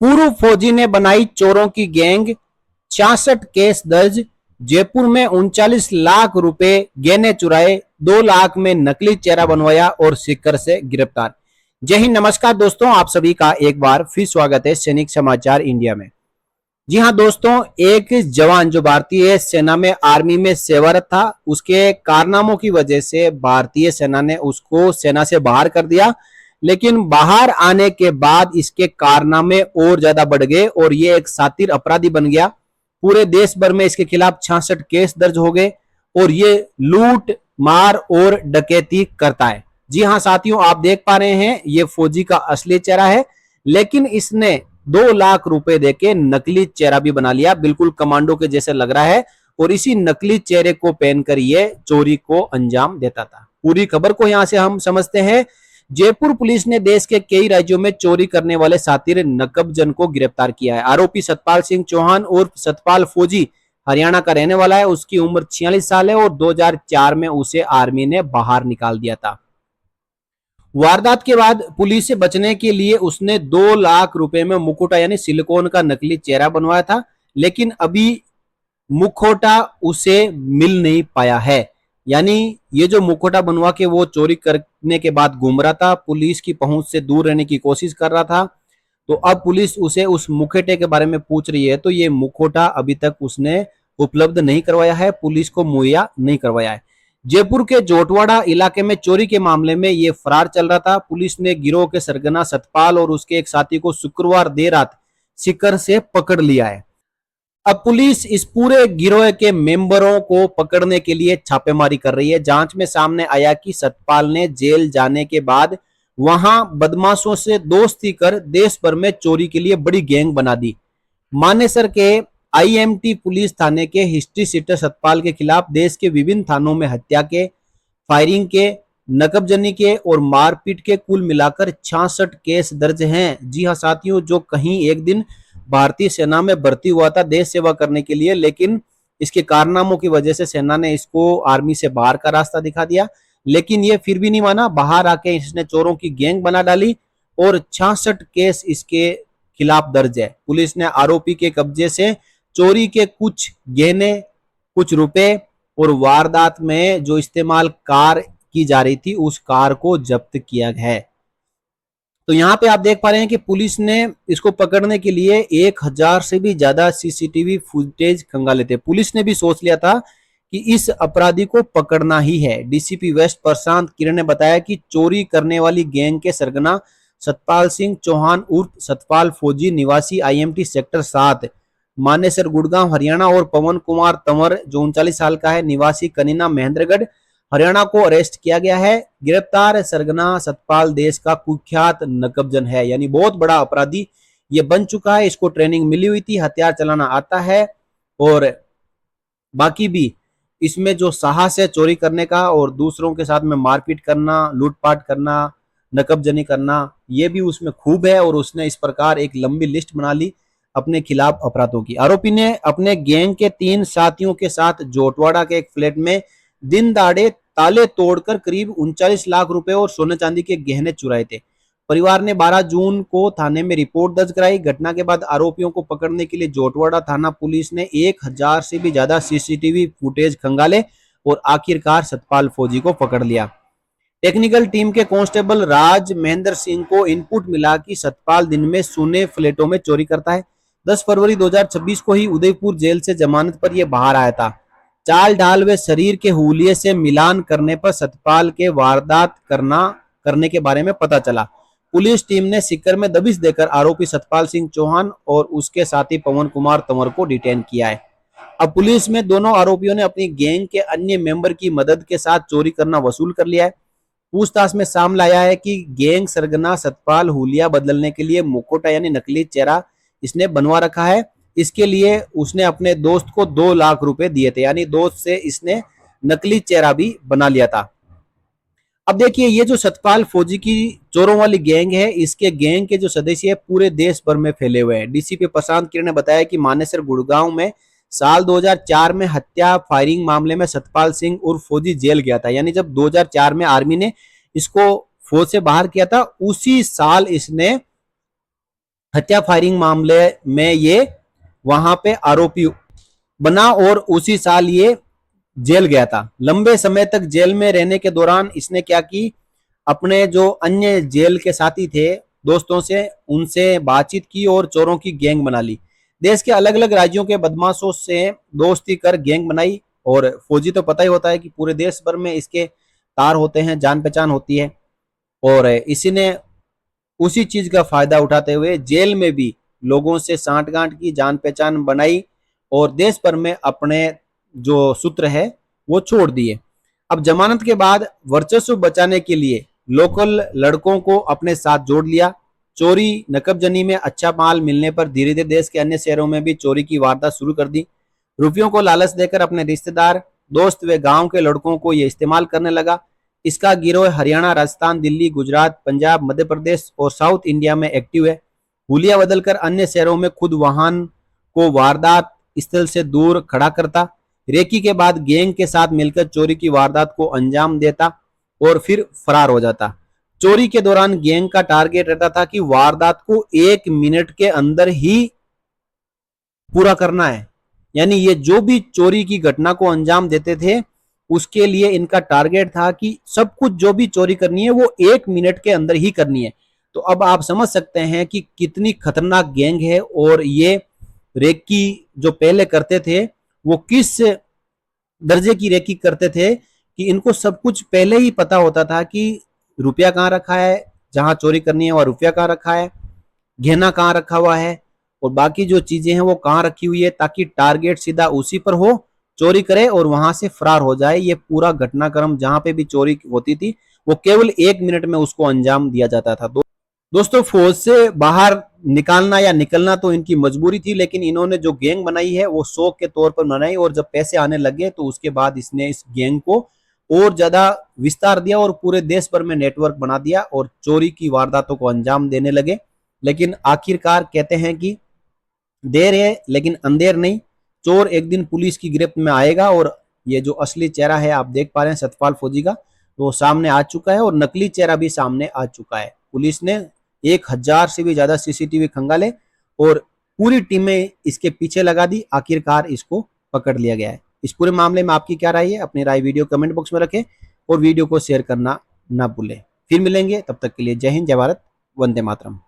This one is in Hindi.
पूर्व फौजी ने बनाई चोरों की गैंग, 66 केस दर्ज। जयपुर में 39 लाख रुपए गहने चुराए, 2 लाख में नकली चेहरा बनवाया और सीकर से गिरफ्तार। जय हिंद, नमस्कार दोस्तों, आप सभी का एक बार फिर स्वागत है सैनिक समाचार इंडिया में। जी हां दोस्तों, एक जवान जो भारतीय सेना में आर्मी में सेवारत था, उसके कारनामों की वजह से भारतीय सेना ने उसको सेना से बाहर कर दिया। लेकिन बाहर आने के बाद इसके कारनामे और ज्यादा बढ़ गए और ये एक शातिर अपराधी बन गया। पूरे देश भर में इसके खिलाफ 66 केस दर्ज हो गए और ये लूट मार और डकैती करता है। जी हां साथियों, आप देख पा रहे हैं ये फौजी का असली चेहरा है, लेकिन इसने 2 लाख रुपए देके नकली चेहरा भी बना लिया, बिल्कुल कमांडो के जैसे लग रहा है। और इसी नकली चेहरे को पहनकर ये चोरी को अंजाम देता था। पूरी खबर को यहां से हम समझते हैं। जयपुर पुलिस ने देश के कई राज्यों में चोरी करने वाले शातिर नकबजन को गिरफ्तार किया है। आरोपी सतपाल सिंह चौहान उर्फ सतपाल फौजी हरियाणा का रहने वाला है। उसकी उम्र 46 साल है और 2004 में उसे आर्मी ने बाहर निकाल दिया था। वारदात के बाद पुलिस से बचने के लिए उसने 2 लाख रुपए में मुखौटा यानी सिलिकॉन का नकली चेहरा बनवाया था, लेकिन अभी मुखौटा उसे मिल नहीं पाया है। यानी ये जो मुखौटा बनवा के वो चोरी करने के बाद घूम रहा था, पुलिस की पहुंच से दूर रहने की कोशिश कर रहा था। तो अब पुलिस उसे उस मुखौटे के बारे में पूछ रही है, तो ये मुखौटा अभी तक उसने उपलब्ध नहीं करवाया है, पुलिस को मुहैया नहीं करवाया है। जयपुर के जोटवाड़ा इलाके में चोरी के मामले में ये फरार चल रहा था। पुलिस ने गिरोह के सरगना सतपाल और उसके एक साथी को शुक्रवार देर रात सीकर से पकड़ लिया है। अब पुलिस इस पूरे गिरोह के मेंबरों को पकड़ने के लिए छापेमारी कर रही है। जांच में सामने आया कि सतपाल ने जेल जाने के बाद वहां बदमाशों से दोस्ती कर देश भर में चोरी के लिए बड़ी गैंग बना दी। मानेसर के आईएमटी पुलिस थाने के हिस्ट्री सीटर सतपाल के खिलाफ देश के विभिन्न थानों में हत्या के, फायरिंग के, नकबजनी के और मारपीट के कुल मिलाकर 66 केस दर्ज हैं। जी हां साथियों, जो कहीं एक दिन भारतीय सेना में भर्ती हुआ था देश सेवा करने के लिए, लेकिन इसके कारनामों की वजह से सेना ने इसको आर्मी से बाहर का रास्ता दिखा दिया। लेकिन ये फिर भी नहीं माना, बाहर आके इसने चोरों की गैंग बना डाली और 66 केस इसके खिलाफ दर्ज है। पुलिस ने आरोपी के कब्जे से चोरी के कुछ गहने, कुछ रुपए और वारदात में जो इस्तेमाल कार की जा रही थी उस कार को जब्त किया है। तो यहाँ पे आप देख पा रहे हैं कि पुलिस ने इसको पकड़ने के लिए 1000 से भी ज्यादा सीसीटीवी फुटेज खंगाले थे। पुलिस ने भी सोच लिया था कि इस अपराधी को पकड़ना ही है। डीसीपी वेस्ट प्रशांत किरण ने बताया कि चोरी करने वाली गैंग के सरगना सतपाल सिंह चौहान उर्फ सतपाल फौजी निवासी आईएमटी सेक्टर 7 मानेसर गुड़गांव हरियाणा और पवन कुमार तंवर जो 39 साल का है निवासी कनीना महेंद्रगढ़ हरियाणा को अरेस्ट किया गया है। गिरफ्तार सरगना सतपाल देश का कुख्यात नकबजन है, यानी बहुत बड़ा अपराधी ये बन चुका है। इसको ट्रेनिंग मिली हुई थी, हथियार चलाना आता है और बाकी भी इसमें जो साहस है चोरी करने का और दूसरों के साथ में मारपीट करना, लूटपाट करना, नकबजनी करना, ये भी उसमें खूब है। और उसने इस प्रकार एक लंबी लिस्ट बना ली अपने खिलाफ अपराधों की। आरोपी ने अपने गैंग के 3 साथियों के साथ जोटवाड़ा के एक फ्लैट में दिन दहाड़े ताले तोड़कर करीब 39 लाख रुपए और सोने चांदी के गहने चुराए थे। परिवार ने 12 जून को थाने में रिपोर्ट दर्ज कराई। घटना के बाद आरोपियों को पकड़ने के लिए जोटवाड़ा थाना पुलिस ने 1000 से भी ज्यादा सीसीटीवी फुटेज खंगाले और आखिरकार सतपाल फौजी को पकड़ लिया। टेक्निकल टीम के कांस्टेबल राज महेंद्र सिंह को इनपुट मिला कि सतपाल दिन में सूने फ्लैटों में चोरी करता है। 10 फरवरी 2026 को ही उदयपुर जेल से जमानत पर यह बाहर आया था। चाल ढाल व शरीर के हुलिये से मिलान करने पर सतपाल के वारदात करने के बारे में पता चला। पुलिस टीम ने सीकर में दबिश देकर आरोपी सतपाल सिंह चौहान और उसके साथी पवन कुमार तंवर को डिटेन किया है। अब पुलिस में दोनों आरोपियों ने अपनी गैंग के अन्य मेंबर की मदद के साथ चोरी करना वसूल कर लिया है। पूछताछ में सामने आया है कि गैंग सरगना सतपाल हुलिया बदलने के लिए मुखौटा यानी नकली चेहरा इसने बनवा रखा है। इसके लिए उसने अपने दोस्त को 2 लाख रुपए दिए थे, यानी दोस्त से इसने नकली चेहरा भी बना लिया था। अब देखिए, ये जो सतपाल फौजी की चोरों वाली गैंग है, इसके गैंग के जो सदस्य है पूरे देश भर में फैले हुए हैं। डीसीपी प्रशांत किरण ने बताया कि मानेसर गुड़गांव में साल 2004 में हत्या फायरिंग मामले में सतपाल सिंह उर्फ फौजी जेल गया था। यानी जब 2004 में आर्मी ने इसको फौज से बाहर किया था, उसी साल इसने हत्या फायरिंग मामले में ये वहां पे आरोपी बना और उसी साल ये जेल गया था। लंबे समय तक जेल में रहने के दौरान इसने क्या की, अपने जो अन्य जेल के साथी थे दोस्तों से उनसे बातचीत की और चोरों की गैंग बना ली। देश के अलग अलग राज्यों के बदमाशों से दोस्ती कर गैंग बनाई। और फौजी तो पता ही होता है कि पूरे देश भर में इसके तार होते हैं, जान पहचान होती है। और इसी ने उसी चीज का फायदा उठाते हुए जेल में भी लोगों से सांठगांठ की, जान पहचान बनाई और देश भर में अपने जो सूत्र है वो छोड़ दिए। अब जमानत के बाद वर्चस्व बचाने के लिए लोकल लड़कों को अपने साथ जोड़ लिया। चोरी नकबजनी में अच्छा माल मिलने पर धीरे धीरे देश के अन्य शहरों में भी चोरी की वारदात शुरू कर दी। रुपयों को लालच देकर अपने रिश्तेदार, दोस्त व गांव के लड़कों को यह इस्तेमाल करने लगा। इसका गिरोह हरियाणा, राजस्थान, दिल्ली, गुजरात, पंजाब, मध्य प्रदेश और साउथ इंडिया में एक्टिव है। हुलिया बदलकर अन्य शहरों में खुद वाहन को वारदात स्थल से दूर खड़ा करता, रेकी के बाद गैंग के साथ मिलकर चोरी की वारदात को अंजाम देता और फिर फरार हो जाता। चोरी के दौरान गैंग का टारगेट रहता था कि वारदात को 1 मिनट के अंदर ही पूरा करना है। यानी ये जो भी चोरी की घटना को अंजाम देते थे उसके लिए इनका टारगेट था कि सब कुछ जो भी चोरी करनी है वो 1 मिनट के अंदर ही करनी है। तो अब आप समझ सकते हैं कि कितनी खतरनाक गैंग है। और ये रेकी जो पहले करते थे वो किस दर्जे की रेकी करते थे कि इनको सब कुछ पहले ही पता होता था कि रुपया कहाँ रखा है, जहां चोरी करनी है वहां रुपया कहाँ रखा है, गहना कहाँ रखा हुआ है और बाकी जो चीजें हैं वो कहाँ रखी हुई है, ताकि टारगेट सीधा उसी पर हो, चोरी करे और वहां से फरार हो जाए। ये पूरा घटनाक्रम जहां पे भी चोरी होती थी वो केवल 1 मिनट में उसको अंजाम दिया जाता था। दोस्तों फौज से बाहर निकालना या निकलना तो इनकी मजबूरी थी, लेकिन इन्होंने जो गैंग बनाई है वो शौक के तौर पर बनाई और जब पैसे आने लगे तो उसके बाद इसने इस गैंग को और ज्यादा विस्तार दिया और पूरे देश भर में नेटवर्क बना दिया और चोरी की वारदातों को अंजाम देने लगे। लेकिन आखिरकार कहते हैं कि देर है लेकिन अंधेर नहीं, चोर एक दिन पुलिस की गिरफ्त में आएगा। और ये जो असली चेहरा है आप देख पा रहे हैं सतपाल फौजी का, वो सामने आ चुका है और नकली चेहरा भी सामने आ चुका है। पुलिस ने 1000 से भी ज्यादा सीसीटीवी खंगाले और पूरी टीमें इसके पीछे लगा दी, आखिरकार इसको पकड़ लिया गया है। इस पूरे मामले में आपकी क्या राय है? अपनी राय वीडियो कमेंट बॉक्स में रखें और वीडियो को शेयर करना ना भूलें। फिर मिलेंगे, तब तक के लिए जय हिंद, जय भारत, वंदे मातरम।